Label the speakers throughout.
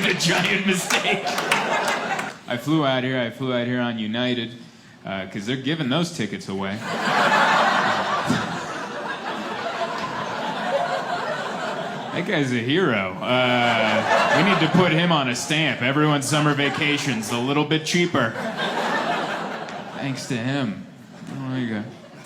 Speaker 1: a giant mistake. I flew out here on United, because they're giving those tickets away. That guy's a hero. We need to put him on a stamp. Everyone's summer vacation's a little bit cheaper. Thanks to him. Oh, there you go.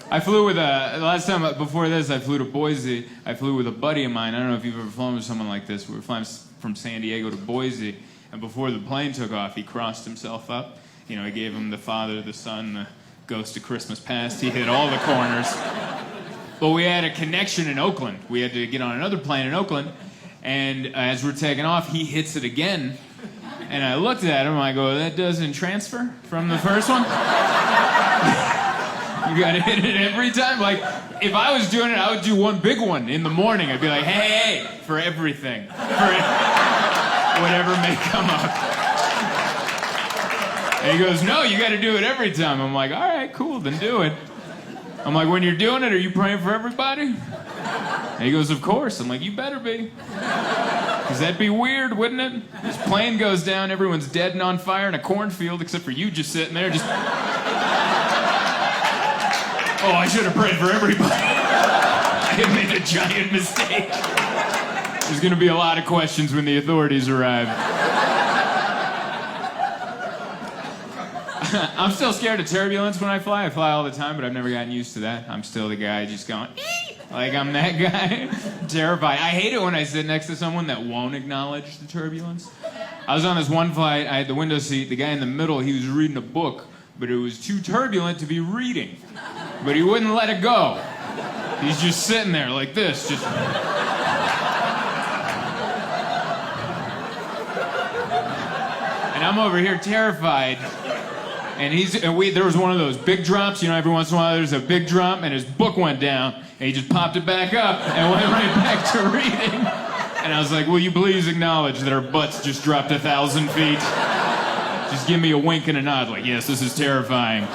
Speaker 1: I flew with last time before this, I flew to Boise. I flew with a buddy of mine. I don't know if you've ever flown with someone like this. We were flying from San Diego to Boise, and before the plane took off, he crossed himself up. You know, he gave him the Father, the Son, the Ghost of Christmas Past. He hit all the corners. But we had a connection in Oakland. We had to get on another plane in Oakland, and as we're taking off, he hits it again. And I looked at him, I go, that doesn't transfer from the first one? You gotta hit it every time? Like, if I was doing it, I would do one big one in the morning. I'd be like, hey, for everything. For whatever may come up. And he goes, no, you gotta do it every time. I'm like, all right, cool, then do it. I'm like, when you're doing it, are you praying for everybody? And he goes, of course. I'm like, you better be. Because that'd be weird, wouldn't it? This plane goes down, everyone's dead and on fire in a cornfield, except for you just sitting there, just... Oh, I should have prayed for everybody. I had made a giant mistake. There's going to be a lot of questions when the authorities arrive. I'm still scared of turbulence when I fly. I fly all the time, but I've never gotten used to that. I'm still the guy just going, like I'm that guy. Terrified. I hate it when I sit next to someone that won't acknowledge the turbulence. I was on this one flight, I had the window seat. The guy in the middle, he was reading a book, but it was too turbulent to be reading. But he wouldn't let it go. He's just sitting there like this, just... And I'm over here terrified. And there was one of those big drops, you know, every once in a while there's a big drop, and his book went down, and he just popped it back up and went right back to reading. And I was like, will you please acknowledge that our butts just dropped 1,000 feet? Just give me a wink and a nod, like, yes, this is terrifying.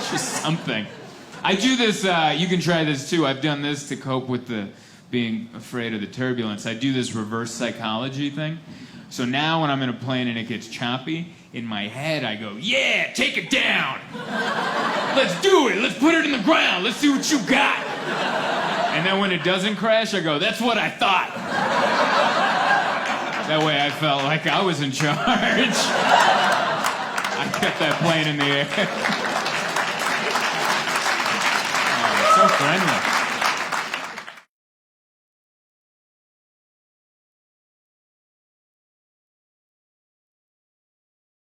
Speaker 1: Just something. I do this, you can try this too. I've done this to cope with being afraid of the turbulence. I do this reverse psychology thing. So now when I'm in a plane and it gets choppy, in my head I go, yeah, take it down. Let's do it. Let's put it in the ground. Let's see what you got. And then when it doesn't crash, I go, that's what I thought. That way I felt like I was in charge. I kept that plane in the air. Oh, so friendly.